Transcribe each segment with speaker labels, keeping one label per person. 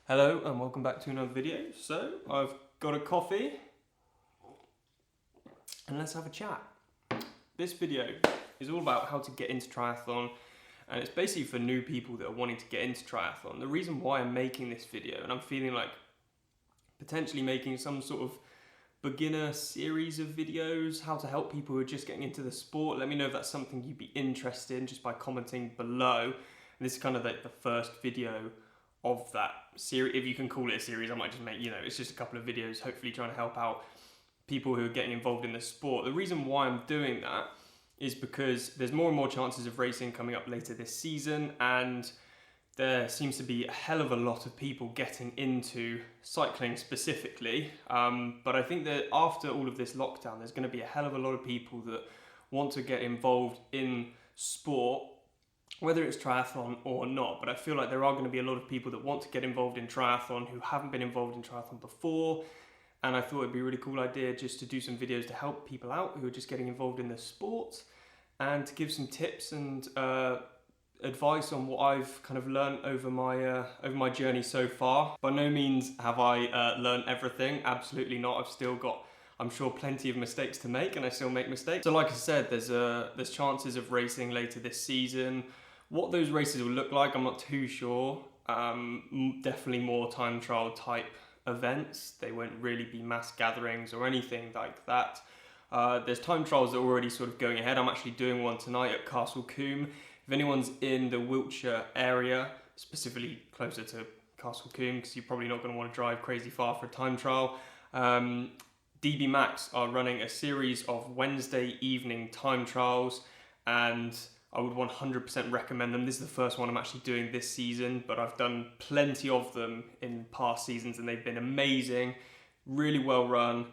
Speaker 1: Hello and welcome back to another video. So I've got a coffee and let's have a chat. This video is all about how to get into triathlon, and it's basically for new people that are wanting to get into triathlon. The reason why I'm making this video, and I'm feeling like potentially making some sort of beginner series of videos, how to help people who are just getting into the sport. Let me know if that's something you'd be interested in just by commenting below. And this is kind of like the first video of that series, if you can call it a series. I might just make, it's just a couple of videos, hopefully trying to help out people who are getting involved in the sport. The reason why I'm doing that is because there's more and more chances of racing coming up later this season, and there seems to be a hell of a lot of people getting into cycling specifically. But I think that after all of this lockdown, there's going to be a hell of a lot of people that want to get involved in sport, whether it's triathlon or not. But I feel like there are going to be a lot of people that want to get involved in triathlon who haven't been involved in triathlon before. And I thought it'd be a really cool idea just to do some videos to help people out who are just getting involved in the sport, and to give some tips and advice on what I've kind of learned over my journey so far. By no means have I learned everything, absolutely not. I've still got, I'm sure, plenty of mistakes to make, and I still make mistakes. So like I said, there's chances of racing later this season. What those races will look like, I'm not too sure. Definitely more time trial type events. They won't really be mass gatherings or anything like that. There's time trials that are already sort of going ahead. I'm actually doing one tonight at Castle Combe. If anyone's in the Wiltshire area, specifically closer to Castle Combe, because you're probably not going to want to drive crazy far for a time trial, DB Max are running a series of Wednesday evening time trials, and I would 100% recommend them. This is the first one I'm actually doing this season, but I've done plenty of them in past seasons and they've been amazing, really well run,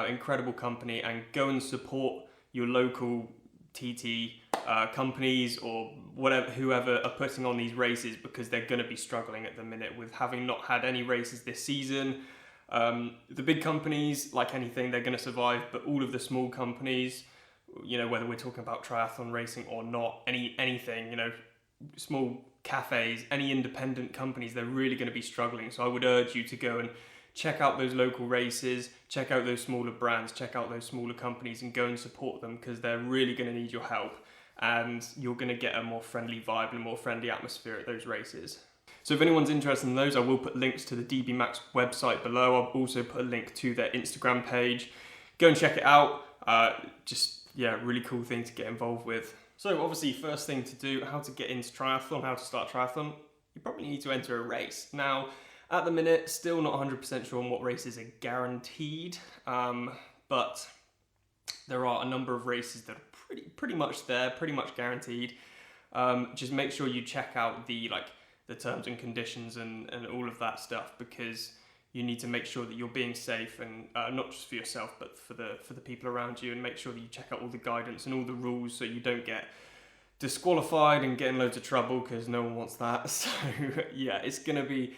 Speaker 1: incredible company. And go and support your local TT companies or whatever, whoever are putting on these races, because they're going to be struggling at the minute with having not had any races this season. The big companies, like anything, they're going to survive, but all of the small companies, whether we're talking about triathlon racing or not, anything, small cafes, any independent companies, they're really going to be struggling. So I would urge you to go and check out those local races, check out those smaller brands, check out those smaller companies, and go and support them, because they're really going to need your help, and you're going to get a more friendly vibe and a more friendly atmosphere at those races. So if anyone's interested in those, I will put links to the DB Max website below. I'll also put a link to their Instagram page. Go and check it out. Really cool thing to get involved with. So obviously, first thing to do, how to get into triathlon, how to start triathlon, you probably need to enter a race. Now, at the minute, still not 100% sure on what races are guaranteed, but there are a number of races that are pretty much there, pretty much guaranteed. Just make sure you check out the terms and conditions and all of that stuff, because you need to make sure that you're being safe, and not just for yourself, but for the people around you, and make sure that you check out all the guidance and all the rules so you don't get disqualified and get in loads of trouble, because no one wants that. So yeah, it's gonna be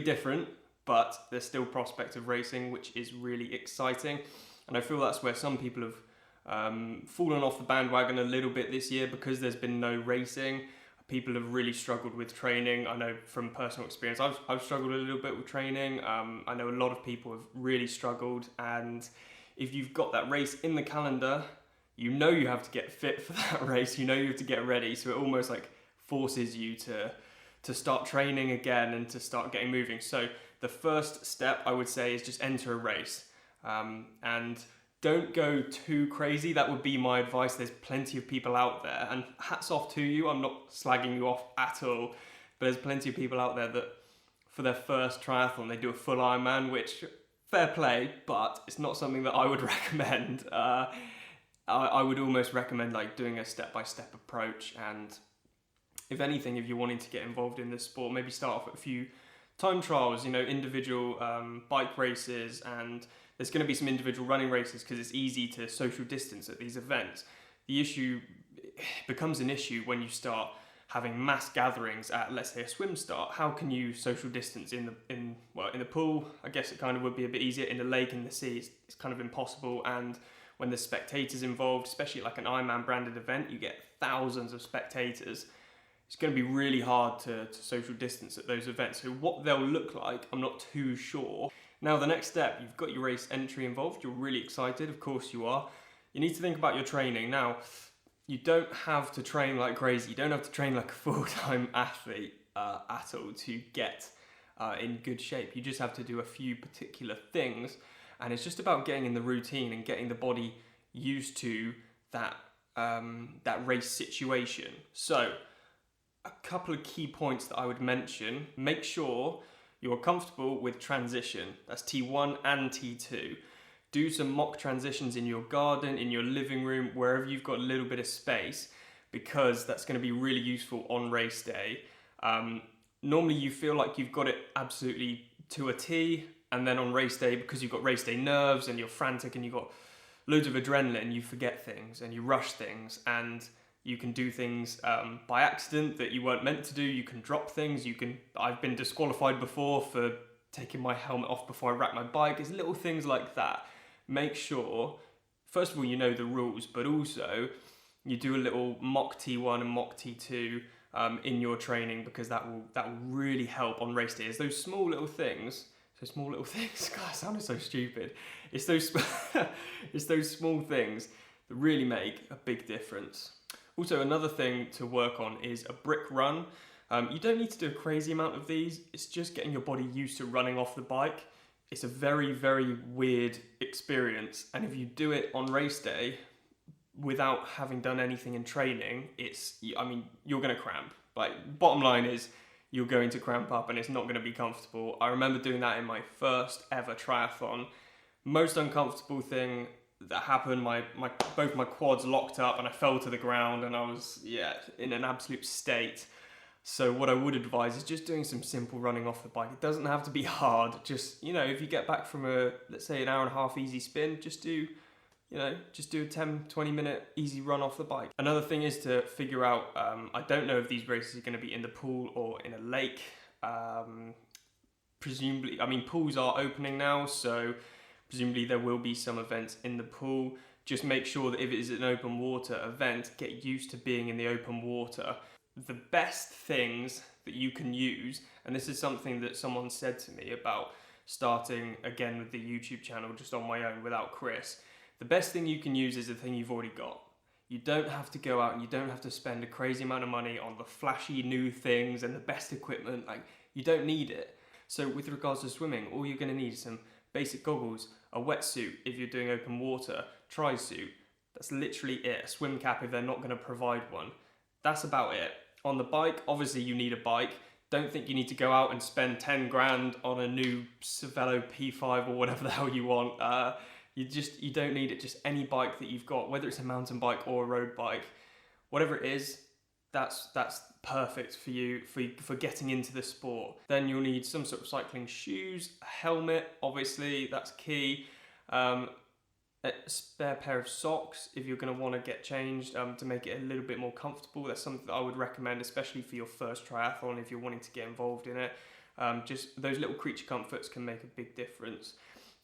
Speaker 1: different, but there's still prospect of racing, which is really exciting. And I feel that's where some people have fallen off the bandwagon a little bit this year, because there's been no racing. People have really struggled with training. I know from personal experience, I've struggled a little bit with training. I know a lot of people have really struggled, and if you've got that race in the calendar, you have to get fit for that race, you have to get ready, so it almost forces you to start training again and to start getting moving. So the first step, I would say, is just enter a race, and don't go too crazy. That would be my advice. There's plenty of people out there, and hats off to you. I'm not slagging you off at all, but there's plenty of people out there that for their first triathlon, they do a full Ironman, which, fair play, but it's not something that I would recommend. I would almost recommend doing a step-by-step approach, and if anything, if you're wanting to get involved in this sport, maybe start off with a few time trials, individual bike races, and there's going to be some individual running races, because it's easy to social distance at these events. The issue becomes an issue when you start having mass gatherings at, let's say, a swim start. How can you social distance in the pool? I guess it kind of would be a bit easier. In the lake, in the sea, it's kind of impossible. And when there's spectators involved, especially like an Ironman branded event, you get thousands of spectators. it's going to be really hard to social distance at those events. So what they'll look like, I'm not too sure. Now the next step, you've got your race entry involved, you're really excited, of course you are. You need to think about your training. Now, you don't have to train like crazy, you don't have to train like a full-time athlete at all to get in good shape. You just have to do a few particular things, and it's just about getting in the routine and getting the body used to that race situation. So a couple of key points that I would mention: make sure you're comfortable with transition. That's T1 and T2. Do some mock transitions in your garden, in your living room, wherever you've got a little bit of space, because that's going to be really useful on race day. Normally you feel like you've got it absolutely to a T, and then on race day, because you've got race day nerves and you're frantic and you've got loads of adrenaline, you forget things and you rush things, and you can do things by accident that you weren't meant to do. You can drop things. I've been disqualified before for taking my helmet off before I wrecked my bike. It's little things like that. Make sure, first of all, you know the rules, but also you do a little mock T1 and mock T2 in your training, because that will really help on race day. It's those small little things. God, I sounded so stupid. It's those it's those small things that really make a big difference. Also, another thing to work on is a brick run. You don't need to do a crazy amount of these. It's just getting your body used to running off the bike. It's a very, very weird experience. And if you do it on race day without having done anything in training, you're going to cramp. Like, bottom line is, you're going to cramp up and it's not going to be comfortable. I remember doing that in my first ever triathlon. Most uncomfortable thing that happened, both my quads locked up and I fell to the ground, and I was in an absolute state. So what I would advise is just doing some simple running off the bike. It doesn't have to be hard. Just, if you get back from let's say an hour and a half easy spin, just do a 10-20 minute easy run off the bike. Another thing is to figure out, I don't know if these races are going to be in the pool or in a lake. Presumably, pools are opening now, so presumably there will be some events in the pool. Just make sure that if it is an open water event, get used to being in the open water. The best things that you can use, and this is something that someone said to me about starting again with the YouTube channel just on my own without Chris, the best thing you can use is the thing you've already got. You don't have to go out and you don't have to spend a crazy amount of money on the flashy new things and the best equipment. Like, you don't need it. So with regards to swimming, all you're going to need is some basic goggles, a wetsuit if you're doing open water, tri-suit. That's literally it. A swim cap if they're not going to provide one. That's about it. On the bike, obviously you need a bike. Don't think you need to go out and spend 10 grand on a new Cervelo P5 or whatever the hell you want. You don't need it. Just any bike that you've got, whether it's a mountain bike or a road bike, whatever it is, that's perfect for you for getting into the sport. Then you'll need some sort of cycling shoes, a helmet, obviously that's key. A spare pair of socks if you're going to want to get changed to make it a little bit more comfortable. That's something that I would recommend, especially for your first triathlon if you're wanting to get involved in it. Just those little creature comforts can make a big difference.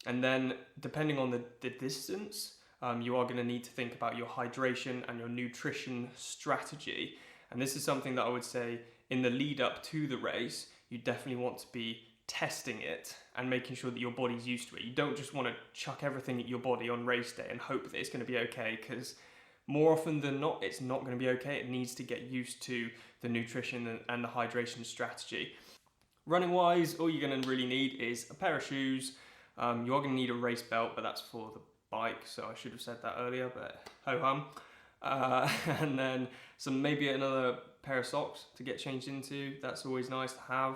Speaker 1: And then depending on the distance, you are going to need to think about your hydration and your nutrition strategy. And this is something that I would say in the lead up to the race, you definitely want to be testing it and making sure that your body's used to it. You don't just want to chuck everything at your body on race day and hope that it's going to be okay, because more often than not, it's not going to be okay. It needs to get used to the nutrition and the hydration strategy. Running wise, all you're going to really need is a pair of shoes. You are going to need a race belt, but that's for the bike, so I should have said that earlier, but ho-hum. And then maybe another pair of socks to get changed into. That's always nice to have.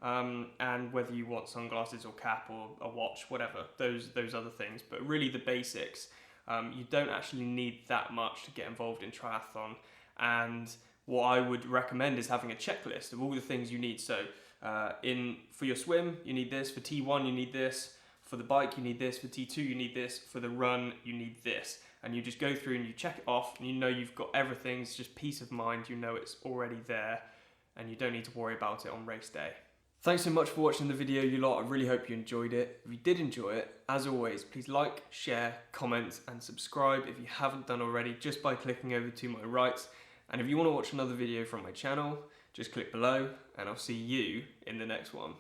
Speaker 1: And whether you want sunglasses or cap or a watch, whatever, those other things. But really the basics, you don't actually need that much to get involved in triathlon. And what I would recommend is having a checklist of all the things you need. So for your swim, you need this. For T1, you need this. For the bike, you need this. For T2, you need this. For the run, you need this. And you just go through and you check it off, and you know you've got everything. It's just peace of mind. You know it's already there, and you don't need to worry about it on race day. Thanks so much for watching the video, you lot. I really hope you enjoyed it. If you did enjoy it, as always, please like, share, comment, and subscribe if you haven't done already, just by clicking over to my right. And if you want to watch another video from my channel, just click below and I'll see you in the next one.